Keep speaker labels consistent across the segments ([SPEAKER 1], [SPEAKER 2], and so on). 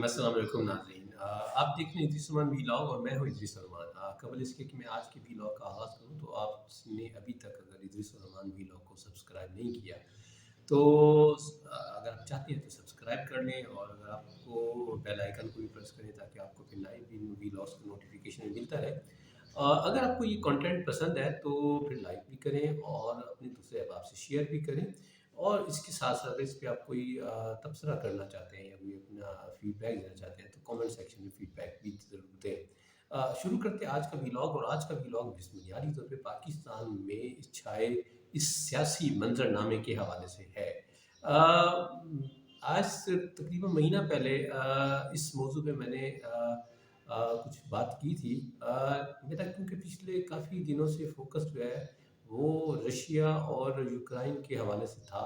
[SPEAKER 1] अस्सलाम वालेकुम नाज़रीन। आप देख रहे हैं इद्रीस सलमान वीलॉग और मैं हूँ इद्रीस सलमान। कबल इसके कि मैं आज के वीलॉग का आगाज़ करूँ तो आपने अभी तक अगर इद्रीस सलमान वीलॉग को सब्सक्राइब नहीं किया तो अगर आप चाहते हैं तो सब्सक्राइब कर लें और अगर आपको बेल आइकन को भी प्रेस करें ताकि आपको फिर नए वीलॉग्स का नोटिफिकेशन मिलता रहे। अगर आपको ये कंटेंट पसंद है तो फिर लाइक भी करें और अपने दूसरे अहबाब से शेयर भी करें। और इसके साथ साथ इस पे आप कोई तबसरा करना चाहते हैं या कोई अपना फीडबैक देना चाहते हैं तो कमेंट सेक्शन में फीडबैक भी ज़रूर दें। शुरू करते हैं आज का वीलॉग। और आज का वीलॉग बुनियादी तौर पे पाकिस्तान में छाए इस सियासी मंजरनामे के हवाले से है। आज से तकरीबन महीना पहले इस मौजू पे मैंने कुछ बात की थी। मेरा क्योंकि पिछले काफ़ी दिनों से फोकस जो है वो रशिया और यूक्रेन के हवाले से था।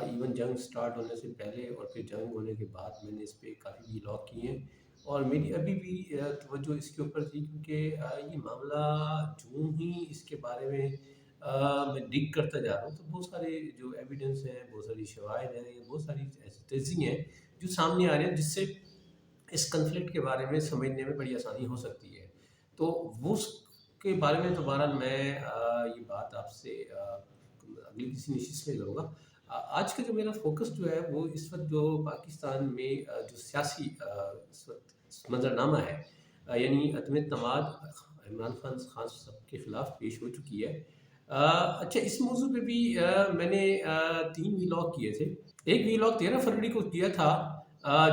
[SPEAKER 1] इवन जंग स्टार्ट होने से पहले और फिर जंग होने के बाद मैंने इस पे काफ़ी व्लॉग किए हैं और मेरी अभी भी तवज्जो इसके ऊपर थी क्योंकि ये मामला जो ही इसके बारे में मैं डिग करता जा रहा हूँ तो बहुत सारे जो एविडेंस हैं, बहुत सारी शवाहिद हैं, बहुत सारी ऐसी चीज़ें हैं जो सामने आ रहे हैं जिससे इस कन्फ्लिक्ट के बारे में समझने में बड़ी आसानी हो सकती है। तो वो उसके बारे में तो बहरहाल मैं ये बात आपसे अगली किसी नशिस्त में करूँगा। आज का जो मेरा फ़ोकस जो है वो इस वक़्त जो पाकिस्तान में जो सियासी इस वक़्त मंज़रनामा है, यानी अदम एतमाद इमरान खान साहब के ख़िलाफ़ पेश हो चुकी है। अच्छा, इस मौज़ू पे भी मैंने 3 व्लॉग किए थे। एक व्लॉग 13 फरवरी को किया था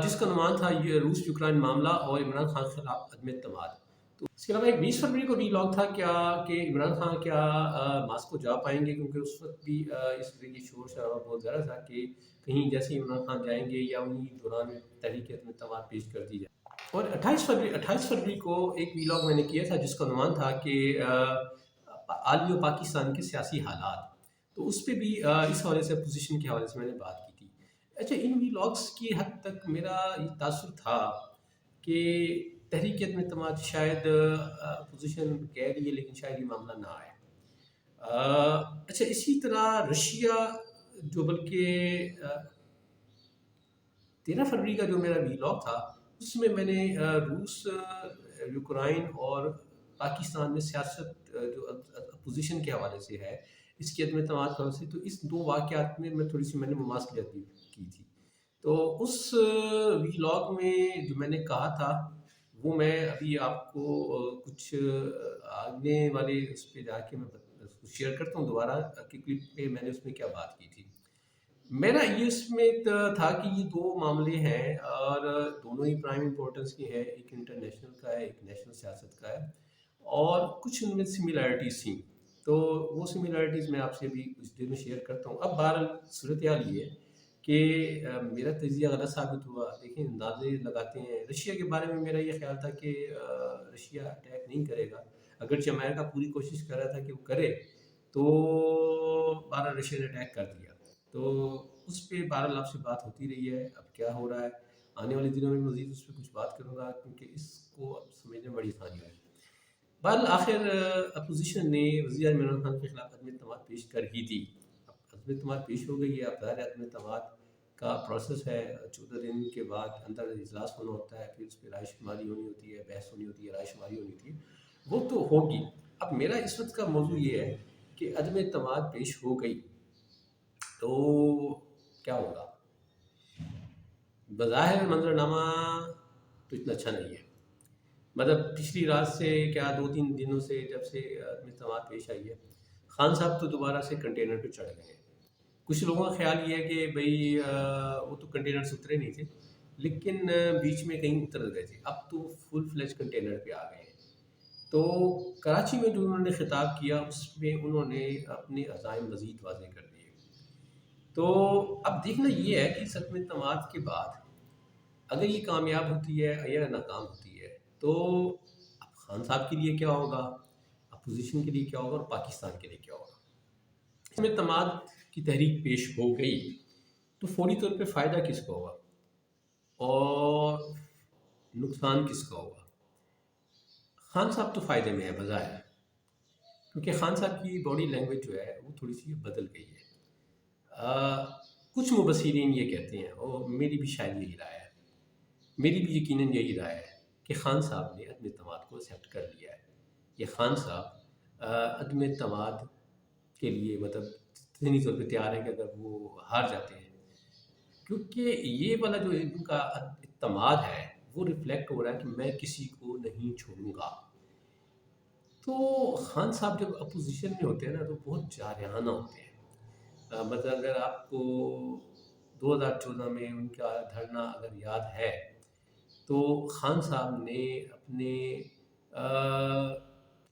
[SPEAKER 1] जिसका अनुमान था ये रूस यूक्रेन मामला और इमरान खान के खिलाफ अदम एतमाद। तो इसके अलावा एक 20 फरवरी को व्लॉग था क्या कि इमरान खान क्या मास्को जा पाएंगे, क्योंकि उस वक्त भी इस तरह की शोर शराबा बहुत ज़्यादा था कि कहीं जैसे इमरान खान जाएंगे या उन्हीं दौरान तहरीक अदम एतमाद पेश कर दी जाए। और 28 फरवरी को एक व्लॉग मैंने किया था जिसका अनुमान था कि आलमी और पाकिस्तान के सियासी हालात। तो उस पर भी इस हवाले से पोजीशन के हवाले से मैंने बात की थी। अच्छा, इन व्लॉग्स की हद तक मेरा ये तासुर था कि तहरीक अदम एतमाद शायद पोजीशन कह रही है लेकिन शायद ये मामला ना आए। अच्छा, इसी तरह रशिया जो बल्कि 13 फरवरी का जो मेरा व्लॉग था उसमें मैंने रूस, यूक्रेन और पाकिस्तान में सियासत जो अपोजिशन के हवाले से है इसकी अदम एतमाद के हवाले से, तो इस 2 वाक़यात में मैं थोड़ी सी मैंने मुमासलत भी की थी। तो उस व्लॉग में जो मैंने कहा था वो मैं अभी आपको कुछ आने वाले उस पे जाके मैं उसको शेयर करता हूँ दोबारा कि क्लिप पे मैंने उसमें क्या बात की थी। मेरा ये इसमें था कि ये 2 मामले हैं और दोनों ही प्राइम इम्पोर्टेंस के हैं। एक इंटरनेशनल का है, एक नेशनल सियासत का है और कुछ उनमें सिमिलैरिटीज़ थी। तो वो सिमिलैरिटीज़ मैं आपसे अभी कुछ देर में शेयर करता हूँ। अब बहरहाल सूरत-ए-हाल ये है कि मेरा तजिया गलत साबित हुआ। देखिए, अंदाज़े लगाते हैं। रशिया के बारे में मेरा ये ख़्याल था कि रशिया अटैक नहीं करेगा, अगरचे अमेरिका पूरी कोशिश कर रहा था कि वो करे, तो बहरहाल रशिया ने अटैक कर दिया। तो उस पे बहरहाल आपसे बात होती रही है। अब क्या हो रहा है, आने वाले दिनों में मज़ीद उस पे कुछ बात करूँगा क्योंकि इसको अब समझने में बड़ी आसानी है। बहरहाल आखिर अपोजिशन ने वज़ीर-ए-आज़म इमरान खान के खिलाफ अदम एतमाद पेश कर ही दी। अब अदम एतमाद पेश हो गई है। अब ज़ाहिर है अदम एतमाद का प्रोसेस है, 14 दिन के बाद अंदर इजलास होना होता है, फिर उस पर रायशुमारी होनी होती है, बहस होनी होती है, रायशुमारी होनी होती है, वो तो होगी। अब मेरा इस वक्त का मौजू ये है कि अदम एतमाद पेश हो गई तो क्या होगा। बज़ाहिर मंजरनामा तो इतना अच्छा नहीं है। मतलब पिछली रात से क्या 2-3 दिनों से जब से एतमाद पेश आई है, खान साहब तो दोबारा से कंटेनर पे चढ़ गए हैं। कुछ लोगों का ख्याल ये है कि भई वो तो कंटेनर से उतरे नहीं थे, लेकिन बीच में कहीं उतर गए थे। अब तो फुल फ्लेज कंटेनर पे आ गए हैं। तो कराची में जो उन्होंने खिताब किया उसमें उन्होंने अपने अज़ाइम मज़ीद वाज़ेह कर दिए। तो अब देखना ये है कि सदमे एतमाद के बाद अगर ये कामयाब होती है या नाकाम होती है तो अब खान साहब के लिए क्या होगा, अपोजिशन के लिए क्या होगा और पाकिस्तान के लिए क्या होगा। इसमें एतमाद की तहरीक पेश हो गई तो फौरी तौर पे फ़ायदा किसका होगा और नुकसान किसका होगा। खान साहब तो फ़ायदे में है बज़ाहिर, क्योंकि खान साहब की बॉडी लैंग्वेज जो है वो थोड़ी सी बदल गई है। कुछ मुबस्सिरीन ये कहते हैं और मेरी भी शायद यही राय है। میری بھی یقیناً یہی رائے ہے کہ خان صاحب نے عدم اعتماد کو ایکسیپٹ کر لیا ہے. یہ خان صاحب عدم اعتماد کے لیے مطلب ذہنی طور پہ تیار ہے کہ اگر وہ ہار جاتے ہیں، کیونکہ یہ والا جو ان کا اعتماد ہے وہ ریفلیکٹ ہو رہا ہے کہ میں کسی کو نہیں چھوڑوں گا. تو خان صاحب جب اپوزیشن میں ہوتے ہیں نا تو بہت جارحانہ ہوتے ہیں. مطلب اگر آپ کو 2014 میں ان کا دھرنا اگر یاد ہے تو خان صاحب نے اپنے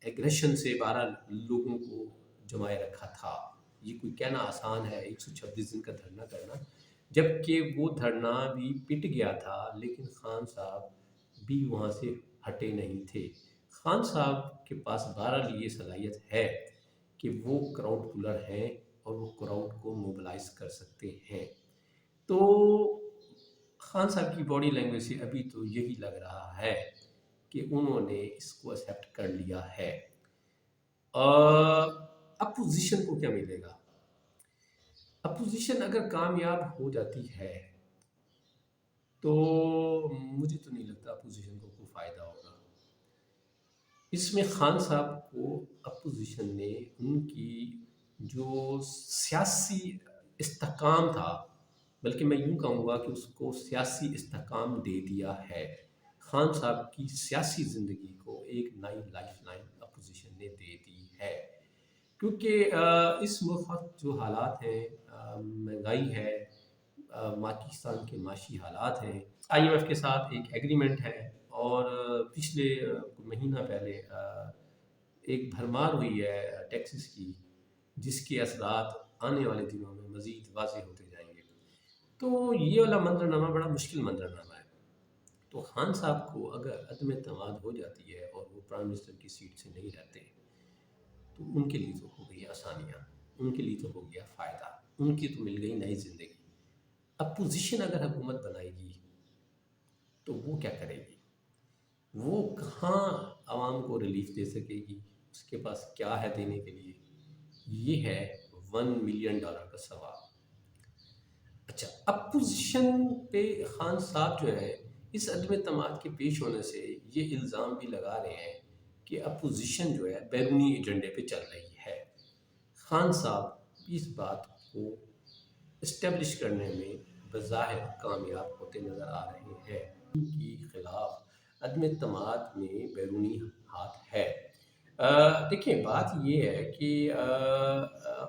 [SPEAKER 1] ایگریشن سے 12 لوگوں کو جمائے رکھا تھا. یہ کوئی کہنا آسان ہے 126 دن کا دھرنا کرنا، جب کہ وہ دھرنا بھی پٹ گیا تھا لیکن خان صاحب بھی وہاں سے ہٹے نہیں تھے. خان صاحب کے پاس 12 یہ صلاحیت ہے کہ وہ کراؤڈ پولر ہیں اور وہ کراؤڈ کو موبلائز کر سکتے ہیں. تو خان صاحب کی باڈی لینگویج سے ابھی تو یہی لگ رہا ہے کہ انہوں نے اس کو ایکسیپٹ کر لیا ہے. اپوزیشن کو کیا ملے گا؟ اپوزیشن اگر کامیاب ہو جاتی ہے تو مجھے تو نہیں لگتا اپوزیشن کو کوئی فائدہ ہوگا. اس میں خان صاحب کو اپوزیشن نے ان کی جو سیاسی استحکام تھا، بلکہ میں یوں کہوں گا کہ اس کو سیاسی استحکام دے دیا ہے. خان صاحب کی سیاسی زندگی کو ایک نئی لائف لائن اپوزیشن نے دے دی ہے. کیونکہ اس وقت جو حالات ہیں، مہنگائی ہے، پاکستان کے معاشی حالات ہیں، آئی ایم ایف کے ساتھ ایک ایگریمنٹ ہے، اور پچھلے مہینہ پہلے ایک بھرمار ہوئی ہے ٹیکسز کی، جس کے اثرات آنے والے دنوں میں مزید واضح ہوتے جائیں گے. تو یہ والا منظرنامہ بڑا مشکل منظرنامہ ہے. تو خان صاحب کو اگر عدم اعتماد ہو جاتی ہے اور وہ پرائم منسٹر کی سیٹ سے نہیں رہتے تو ان کے لیے تو ہو گئی آسانیاں، ان کے لیے تو ہو گیا فائدہ، ان کی تو مل گئی نئی زندگی. اپوزیشن اگر حکومت بنائے گی تو وہ کیا کرے گی؟ وہ کہاں عوام کو ریلیف دے سکے گی؟ اس کے پاس کیا ہے دینے کے لیے؟ یہ ہے $1 ملین کا سوال. اچھا، اپوزیشن پہ خان صاحب جو ہے اس عدم اعتماد کے پیش ہونے سے یہ الزام بھی لگا رہے ہیں کہ اپوزیشن جو ہے بیرونی ایجنڈے پہ چل رہی ہے. خان صاحب اس بات کو اسٹیبلش کرنے میں بظاہر کامیاب ہوتے نظر آ رہے ہیں. ان کی خلاف عدم اعتماد میں بیرونی ہاتھ ہے. دیکھیں بات یہ ہے کہ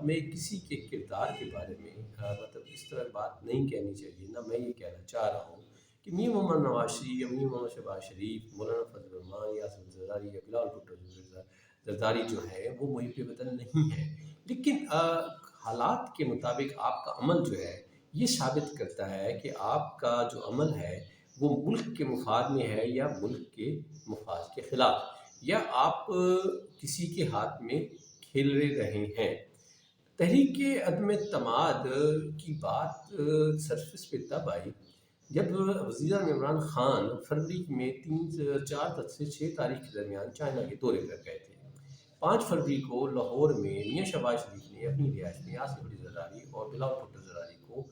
[SPEAKER 1] میں کسی کے کردار کے بارے میں مطلب اس طرح بات نہیں کہنی چاہیے، نہ میں یہ کہنا چاہ رہا ہوں کہ میر محمد نواز شریف یا میر محمد شہباز شریف، مولانا فضل الرحمان یا یاسر زرداری یا بلال بھٹو زرداری جو ہے وہ محب وطن نہیں ہے. لیکن حالات کے مطابق آپ کا عمل جو ہے یہ ثابت کرتا ہے کہ آپ کا جو عمل ہے وہ ملک کے مفاد میں ہے یا ملک کے مفاد کے خلاف، یا آپ کسی کے ہاتھ میں کھیل رہے ہیں. تحریک عدم اعتماد کی بات سرفس پہ تب آئی جب وزیر اعظم عمران خان فروری میں 4 سے 6 تاریخ کے درمیان چائنا کے دورے پر گئے تھے. 5 فروری کو لاہور میں میاں شہباز شریف نے اپنی رہائش میں آصف علی زرداری اور بلال بھٹو زرداری کو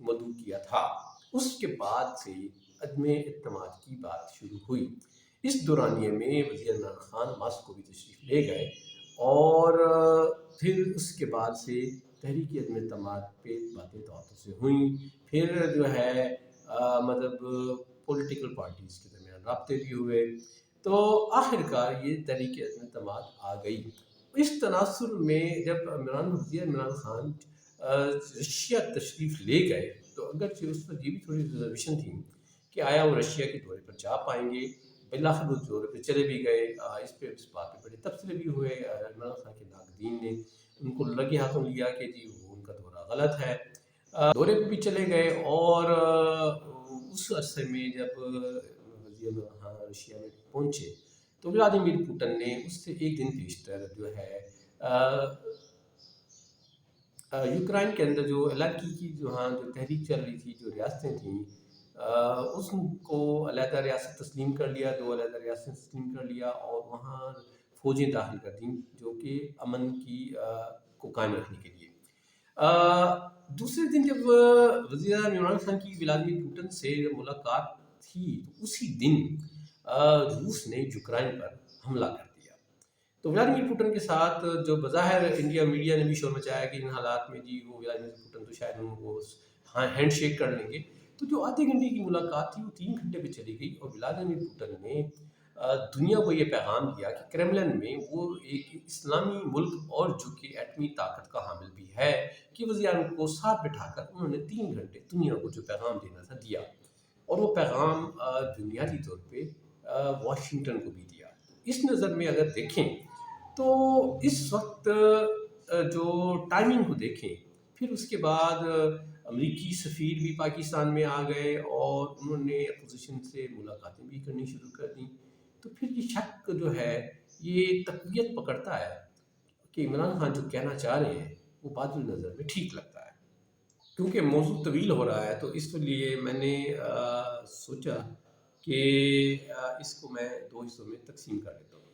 [SPEAKER 1] مدعو کیا تھا. اس کے بعد سے عدم اعتماد کی بات شروع ہوئی. اس دورانیے میں وزیر عمران خان ماسکو بھی تشریف لے گئے، اور پھر اس کے بعد سے تحریک عدم اعتماد پہ باتیں تواتر سے ہوئیں. پھر جو ہے مطلب پولیٹیکل پارٹیز کے درمیان رابطے بھی ہوئے، تو آخر کار یہ تحریک عدم اعتماد آ گئی. اس تناظر میں جب وزیر عمران خان رشیا تشریف لے گئے تو اگرچہ اس پر یہ بھی تھوڑی ریزرویشن تھی کہ آیا وہ رشیا کے دورے پر جا پائیں گے. بالآخر وہ دورے پہ چلے بھی گئے. اس بات پہ بڑے تبصرے بھی ہوئے. عمران خان کے ناقدین نے ان کو لگے ہاتھوں لیا کہ جی وہ ان کا دورہ غلط ہے. دورے پہ بھی چلے گئے، اور اس عرصے میں جب وزیر عمران خان رشیا میں پہنچے تو ولادیمیر پوٹن نے اس سے ایک دن پیشتر جو ہے یوکرائن کے اندر جو علاقے کی جو تحریک چل رہی تھی، جو ریاستیں تھیں، اس کو علیحدہ ریاست تسلیم کر لیا، 2 علیحدہ ریاستیں تسلیم کر لیا، اور وہاں فوجیں داخل کر دیں جو کہ امن کو قائم رکھنے کے لیے. دوسرے دن جب وزیر اعظم عمران خان کی ولادیمیر پوٹن سے ملاقات थी तो उसी दिन रूस ने यूक्रेन पर हमला कर दिया। तो व्लादिमीर पुतिन के साथ जो बज़ाहिर इंडिया मीडिया ने भी शोर मचाया कि इन हालात में जी वो व्लादिमीर पुतिन तो शायद उनको हाँ हैंडशेक कर लेंगे। तो जो आधे घंटे की मुलाकात थी वो 3 घंटे पे चली गई और व्लादिमीर पुतिन ने दुनिया को ये पैगाम दिया कि क्रेमलिन में वो एक इस्लामी मुल्क और जो कि एटमी ताकत का हामिल भी है कि वज़ीर-ए-आज़म को साथ बिठाकर उन्होंने 3 घंटे दुनिया को जो पैगाम देना था दिया। और वो पैगाम बुनियादी तौर पे वाशिंगटन को भी दिया। इस नज़र में अगर देखें तो इस वक्त जो टाइमिंग को देखें, फिर उसके बाद अमरीकी सफ़ीर भी पाकिस्तान में आ गए और उन्होंने अपोजिशन से मुलाकातें भी करनी शुरू कर दी। तो फिर ये शक जो है ये तक़वियत पकड़ता है कि इमरान खान जो कहना चाह रहे हैं वो बादल नज़र में ठीक लगता है। क्योंकि मौज़ू तवील हो रहा है तो इसलिए मैंने सोचा कि इसको मैं 2 हिस्सों में तक़सीम कर लेता हूँ।